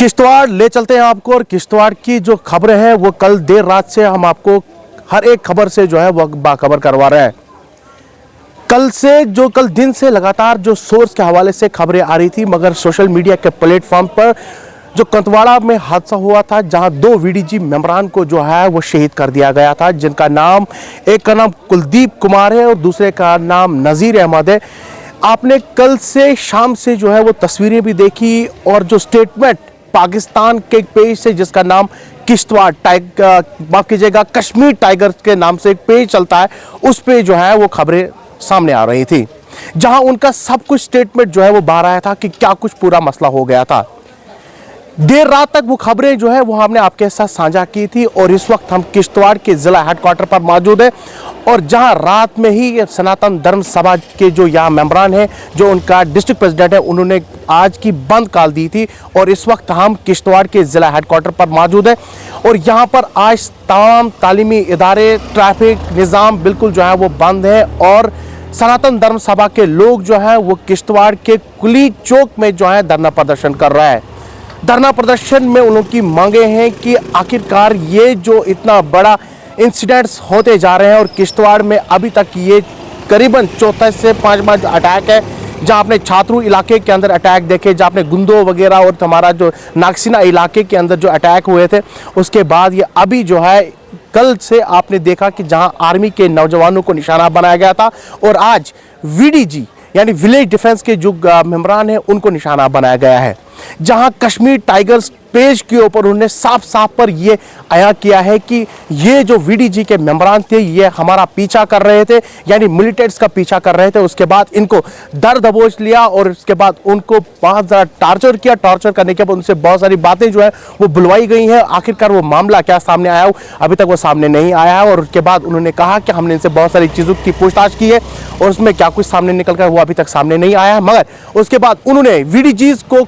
किश्तवाड़ ले चलते हैं आपको। और किश्तवाड़ की जो खबरें हैं वो कल देर रात से हम आपको हर एक खबर से जो है वो बाखबर करवा रहे हैं। कल दिन से लगातार जो सोर्स के हवाले से खबरें आ रही थी, मगर सोशल मीडिया के प्लेटफॉर्म पर जो कंतवाड़ा में हादसा हुआ था, जहां 2 वीडीजी मेंबरान को जो है वो शहीद कर दिया गया था, जिनका नाम, एक का नाम कुलदीप कुमार है और दूसरे का नाम नज़ीर अहमद है। आपने कल से शाम से जो है वो तस्वीरें भी देखी और जो स्टेटमेंट पाकिस्तान के एक पेज से, जिसका नाम किश्तवाड़ टाइगर, माफ कीजिएगा, कश्मीर टाइगर्स के नाम से एक पेज चलता है, उस पे जो है वो खबरें सामने आ रही थी, जहां उनका सब कुछ स्टेटमेंट जो है वो बाहर आया था कि क्या कुछ पूरा मसला हो गया था। देर रात तक वो खबरें जो है वो हमने आपके साथ साझा की थी। और इस वक्त हम किश्तवाड़ के जिला हेडक्वार्टर पर मौजूद हैं, और जहां रात में ही सनातन धर्म सभा के जो यहाँ मेंबरान हैं, जो उनका डिस्ट्रिक्ट प्रेसिडेंट है, उन्होंने आज की बंद कॉल दी थी। और इस वक्त हम किश्तवाड़ के जिला हेडक्वार्टर पर मौजूद हैं, और यहाँ पर आज तमाम तालीमी इदारे, ट्रैफिक निज़ाम बिल्कुल जो है वो बंद है। और सनातन धर्म सभा के लोग जो है वो किश्तवाड़ के कुली चौक में जो है धरना प्रदर्शन कर रहा है। धरना प्रदर्शन में उनकी मांगे हैं कि आखिरकार ये जो इतना बड़ा इंसिडेंट्स होते जा रहे हैं, और किश्तवाड़ में अभी तक ये करीबन 34 से 5 अटैक है, जहां आपने छात्रू इलाके के अंदर अटैक देखे, जहां आपने गुंदो वगैरह और हमारा जो नागसिना इलाके के अंदर जो अटैक हुए थे, उसके बाद ये अभी जो है कल से आपने देखा कि जहां आर्मी के नौजवानों को निशाना बनाया गया था, और आज वीडीजी यानी विलेज डिफेंस के जो मेंबरान हैं उनको निशाना बनाया गया है। जहां कश्मीर टाइगर्स पेज के ऊपर उन्होंने साफ साफ पर यह आया किया है कि ये जो वीडीजी के मेंबरान थे ये हमारा पीछा कर रहे थे, यानी मिलिटेंट्स का पीछा कर रहे थे। उसके बाद इनको दर दबोच लिया और उसके बाद उनको बहुत ज़्यादा टार्चर किया। टार्चर करने के बाद उनसे बहुत सारी बातें जो है वो बुलवाई गई हैं। आखिरकार वो मामला क्या सामने आया हो, अभी तक वो सामने नहीं आया है। और उसके बाद उन्होंने कहा कि हमने इनसे बहुत सारी चीज़ों की पूछताछ की है, और उसमें क्या कुछ सामने निकल कर वो अभी तक सामने नहीं आया है। मगर उसके बाद उन्होंने वीडीजीज को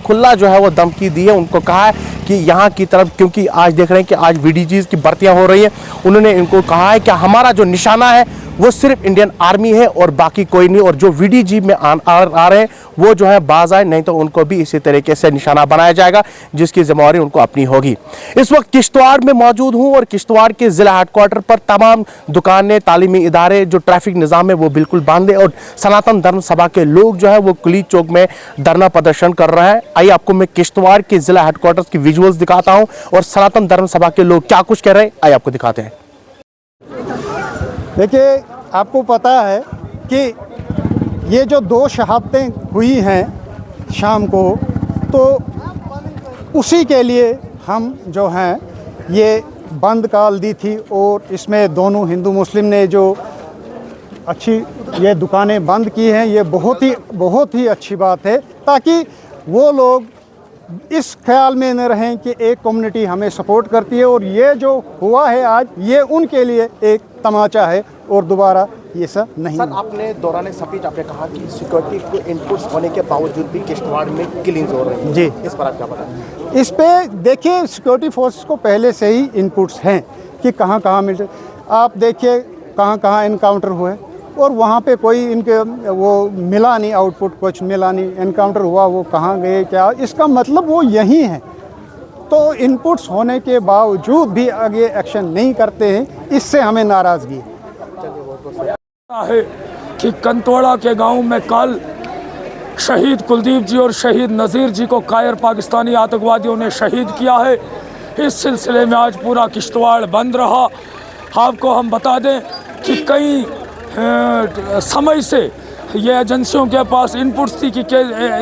खुल्ला जो है वो धमकी दी है। उनको कहा है कि यहाँ की तरफ, क्योंकि आज देख रहे हैं कि आज वीडीजीज की भर्तियां हो रही है, उन्होंने इनको कहा है कि हमारा जो निशाना है वो सिर्फ इंडियन आर्मी है और बाकी कोई नहीं। और जो वीडीजी में आ रहे हैं वो जो है बाज आए, नहीं तो उनको भी इसी तरीके से निशाना बनाया जाएगा, जिसकी जिम्मेवारी उनको अपनी होगी। इस वक्त किश्तवाड़ में मौजूद हूँ, और किश्तवाड़ के जिला हेडक्वार्टर पर तमाम दुकानें, तालीमी इदारे, जो ट्रैफिक निज़ाम है वो बिल्कुल बंद है, और सनातन धर्म सभा के लोग जो है वो कुली चौक में धरना प्रदर्शन कर रहे हैं। आइए आपको मैं किश्तवाड़ के जिला हेडक्वार्टर की विजुअल्स दिखाता हूँ, और सनातन धर्म सभा के लोग क्या कुछ कह रहे हैं, आइए आपको दिखाते हैं। देखिए, आपको पता है कि ये जो 2 शहादतें हुई हैं शाम को, तो उसी के लिए हम जो हैं ये बंद कॉल दी थी। और इसमें दोनों हिंदू मुस्लिम ने जो अच्छी ये दुकानें बंद की हैं, ये बहुत ही अच्छी बात है, ताकि वो लोग इस ख्याल में न रहें कि एक कम्युनिटी हमें सपोर्ट करती है, और ये जो हुआ है आज, ये उनके लिए एक तमाचा है, और दोबारा ये सब नहीं। सर, आपने दौरान स्पीच आपने कहा कि सिक्योरिटी के इनपुट्स होने के बावजूद भी किश्तवाड़ में किलिंग्स हो रही हैं। जी, इस पर आप क्या बताएं? इस पे देखिए, सिक्योरिटी फोर्स को पहले से ही इनपुट्स हैं कि कहाँ कहाँ मिल, आप देखिए कहाँ कहाँ इनकाउंटर हुए, और वहाँ पे कोई इनके वो मिला नहीं, आउटपुट कुछ मिला नहीं। एनकाउंटर हुआ, वो कहाँ गए क्या, इसका मतलब वो यहीं है। तो इनपुट्स होने के बावजूद भी आगे एक्शन नहीं करते हैं, इससे हमें नाराज़गी है कि कंतवाड़ा के गांव में कल शहीद कुलदीप जी और शहीद नज़ीर जी को कायर पाकिस्तानी आतंकवादियों ने शहीद किया है। इस सिलसिले में आज पूरा किश्तवाड़ बंद रहा। आपको हम बता दें कि कई समय से ये एजेंसियों के पास इनपुट्स थी कि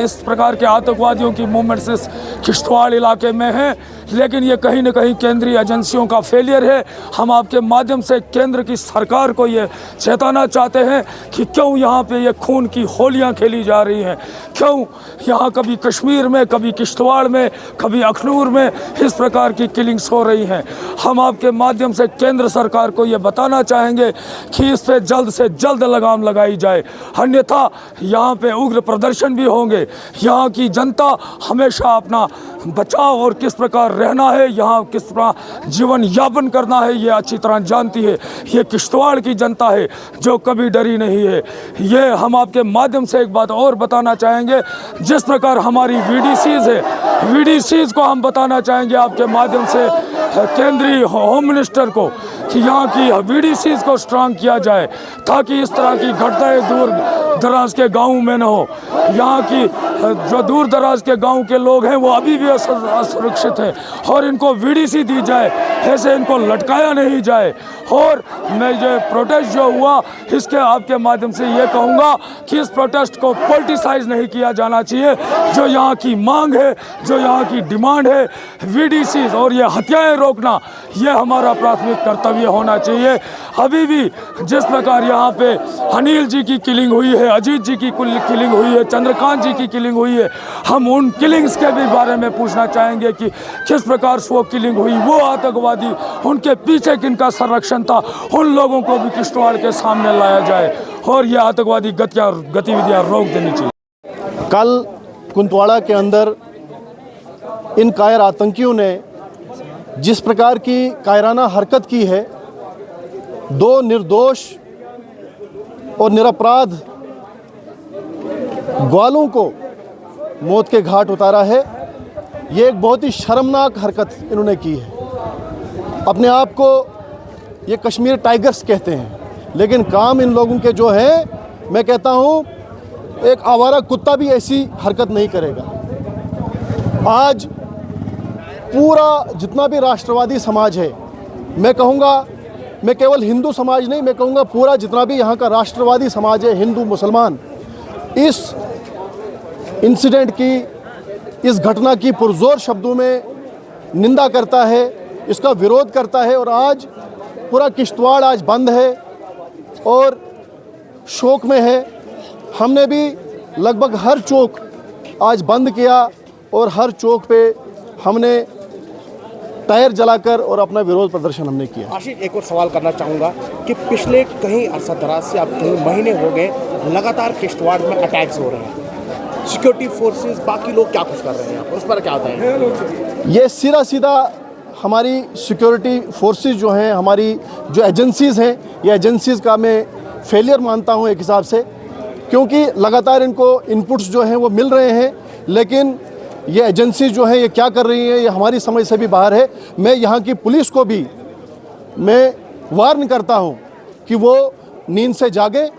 इस प्रकार के आतंकवादियों की मूवमेंट्स इस किश्तवाड़ इलाके में हैं, लेकिन ये कहीं न कहीं केंद्रीय एजेंसियों का फेलियर है। हम आपके माध्यम से केंद्र की सरकार को ये चेताना चाहते हैं कि क्यों यहाँ पे ये खून की होलियाँ खेली जा रही हैं, क्यों यहाँ कभी कश्मीर में, कभी किश्तवाड़ में, कभी अखनूर में इस प्रकार की किलिंग्स हो रही हैं। हम आपके माध्यम से केंद्र सरकार को ये बताना चाहेंगे कि इस पर जल्द से जल्द लगाम लगाई जाए, अन्यथा यहाँ पे उग्र प्रदर्शन भी होंगे। यहाँ की जनता हमेशा अपना बचाव और किस प्रकार रहना है, यहाँ किस तरह जीवन यापन करना है, ये अच्छी तरह जानती है। ये किश्तवाड़ की जनता है जो कभी डरी नहीं है। ये हम आपके माध्यम से एक बात और बताना चाहेंगे, जिस प्रकार हमारी वीडीसीज है, VDCs को हम बताना चाहेंगे आपके माध्यम से केंद्रीय होम मिनिस्टर को कि यहाँ की VDCs को स्ट्रांग किया जाए ताकि इस तरह की घटनाएं दूर दराज के गाँव में न हो। यहाँ की जो दूर दराज के गांव के लोग हैं वो अभी भी असुरक्षित हैं और इनको VDC दी जाए, ऐसे इनको लटकाया नहीं जाए। और मैं ये प्रोटेस्ट जो हुआ इसके आपके माध्यम से ये कहूँगा कि इस प्रोटेस्ट को पॉलिटिसाइज नहीं किया जाना चाहिए। जो यहाँ की मांग है, जो यहाँ की डिमांड है VDC और ये हत्याएं रोकना, ये हमारा प्राथमिक कर्तव्य होना चाहिए। अभी भी जिस प्रकार यहाँ पे अनिल जी की किलिंग हुई है, अजीत जी की किलिंग हुई है, चंद्रकांत जी की किलिंग हुई है, हम उन किलिंग्स के भी बारे में पूछना चाहेंगे कि किस प्रकार से वो किलिंग हुई, वो आतंकवादी, उनके पीछे किनका संरक्षण था, उन लोगों को भी किश्तवाड़ के सामने लाया जाए और ये आतंकवादी गतिविधियाँ रोक देनी चाहिए। कल कुंतवाड़ा के अंदर इन कायर आतंकियों ने जिस प्रकार की कायराना हरकत की है, दो निर्दोष और निरपराध ग्वालों को मौत के घाट उतारा है। ये एक बहुत ही शर्मनाक हरकत इन्होंने की है। अपने आप को ये कश्मीर टाइगर्स कहते हैं, लेकिन काम इन लोगों के जो हैं, मैं कहता हूँ एक आवारा कुत्ता भी ऐसी हरकत नहीं करेगा। आज पूरा जितना भी राष्ट्रवादी समाज है, मैं कहूँगा, मैं केवल हिंदू समाज नहीं, मैं कहूँगा पूरा जितना भी यहाँ का राष्ट्रवादी समाज है, हिंदू मुसलमान, इस इंसिडेंट की, इस घटना की पुरजोर शब्दों में निंदा करता है, इसका विरोध करता है। और आज पूरा किश्तवाड़ आज बंद है और शोक में है। हमने भी लगभग हर चौक आज बंद किया और हर चौक पे हमने टायर जलाकर और अपना विरोध प्रदर्शन हमने किया। आशीष, एक और सवाल करना चाहूँगा कि पिछले कई अरसा दराज से, अब कई महीने हो गए, लगातार किश्तवाड़ में अटैक्स हो रहे हैं। सिक्योरिटी फोर्सेस, बाकी लोग क्या कुछ कर रहे हैं, उस पर क्या होता है? ये सीधा हमारी सिक्योरिटी फोर्सेस जो हैं, हमारी जो एजेंसीज़ हैं, ये एजेंसीज़ का मैं फेलियर मानता हूँ एक हिसाब से, क्योंकि लगातार इनको इनपुट्स जो हैं वो मिल रहे हैं, लेकिन ये एजेंसी जो है ये क्या कर रही है, ये हमारी समझ से भी बाहर है। मैं यहाँ की पुलिस को भी मैं वार्न करता हूँ कि वो नींद से जागे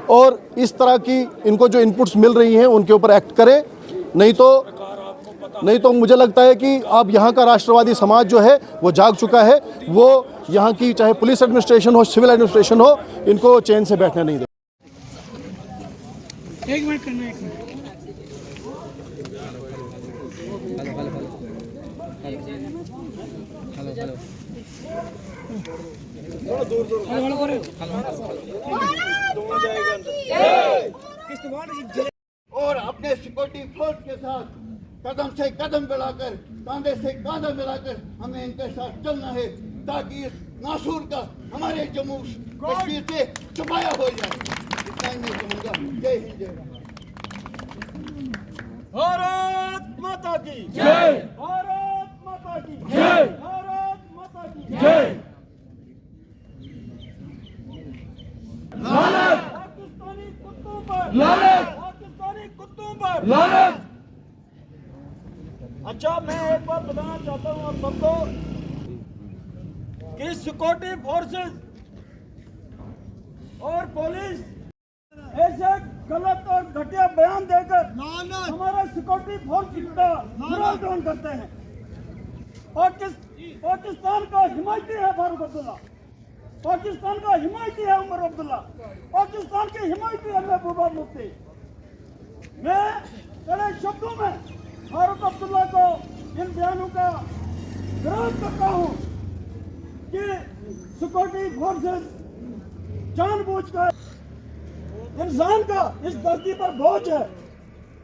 और इस तरह की इनको जो इनपुट्स मिल रही हैं उनके ऊपर एक्ट करें। नहीं तो मुझे लगता है कि अब यहाँ का राष्ट्रवादी समाज जो है वो जाग चुका है। वो यहाँ की चाहे पुलिस एडमिनिस्ट्रेशन हो, सिविल एडमिनिस्ट्रेशन हो, इनको चैन से बैठने नहीं दे। एक मिनट करना, एक मिनट। और अपने सिक्योरिटी फोर्स के साथ कदम से कदम मिलाकर, कांधे से कांधा मिलाकर हमें इनके साथ चलना है, ताकि इस नासूर का हमारे जम्मू कश्मीर से छुपाया हो जाए। इतना ही मैं कहूँगा। जय हिंद, जय भारत माता की जय, भारत माता की जय, भारत माता की जय। लानत पाकिस्तानी कुत्तों पर, लानत पाकिस्तानी कुत्तों पर, लानत। अच्छा, मैं एक बात बताना चाहता हूँ आप सबको कि सिक्योरिटी फोर्सेस और पुलिस ऐसे गलत और घटिया बयान देकर हमारा सिक्योरिटी फोर्स का विरोध करते हैं। पाकिस्तान का हिमायती है फारूक अब्दुल्ला, पाकिस्तान का हिमायती है उमर अब्दुल्ला, पाकिस्तान के हिमायती है महबूबा मुफ्ती। मैं कड़े शब्दों में फारूक अब्दुल्ला को इन बयानों का विरोध करता हूँ कि सिक्योरिटी फोर्सेस जानबूझकर इंसान का इस धरती पर बोझ है,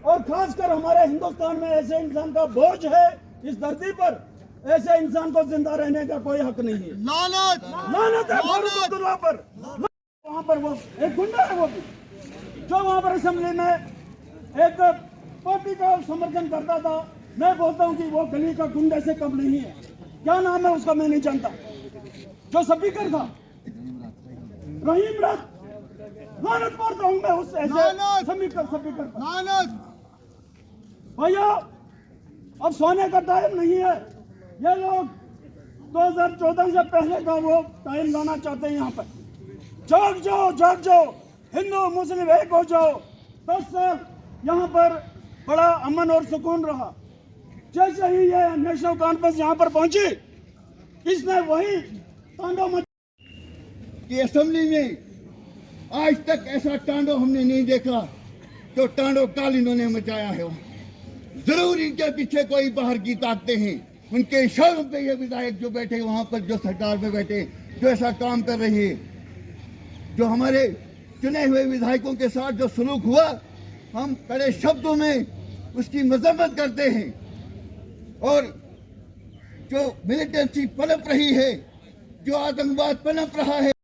और खासकर हमारे हिंदुस्तान में ऐसे इंसान का बोझ है इस धरती पर, ऐसे इंसान को जिंदा रहने का कोई हक नहीं है। लानत लानत है फारूक अब्दुल्ला पर। वहाँ पर वो एक गुंडा है, वो भी जो वहाँ पर असेंबली में एक पार्टी का समर्थन करता था। मैं बोलता हूँ कि वो गली का गुंडे से कम नहीं है। क्या नाम है उसका मैं नहीं जानता, जो स्पीकर था रहीम रथ। लानत मारता हूँ मैं उस ऐसे स्पीकर भैया। अब सोने का टाइम नहीं है। ये लोग 2014 से पहले का वो टाइम लाना चाहते हैं। यहाँ पर जाग जाओ, जाग जाओ, हिंदू मुस्लिम एक हो जाओ। 10 साल यहाँ पर बड़ा अमन और सुकून रहा। जैसे ही ये नेशनल कॉन्फ्रेंस यहाँ पर पहुंची, इसने वही तांडव कि असेंबली में आज तक ऐसा तांडव हमने नहीं देखा जो तांडव काल इन्होंने मचाया है। जरूर इनके पीछे कोई बाहर की ताकतें हैं। उनके इशारों पे ये विधायक जो बैठे वहां पर, जो सरकार में बैठे, जो ऐसा काम कर रही है, जो हमारे चुने हुए विधायकों के साथ जो सलूक हुआ, हम कड़े शब्दों में उसकी मजम्मत करते हैं। और जो मिलिटेंसी पनप रही है, जो आतंकवाद पनप रहा है,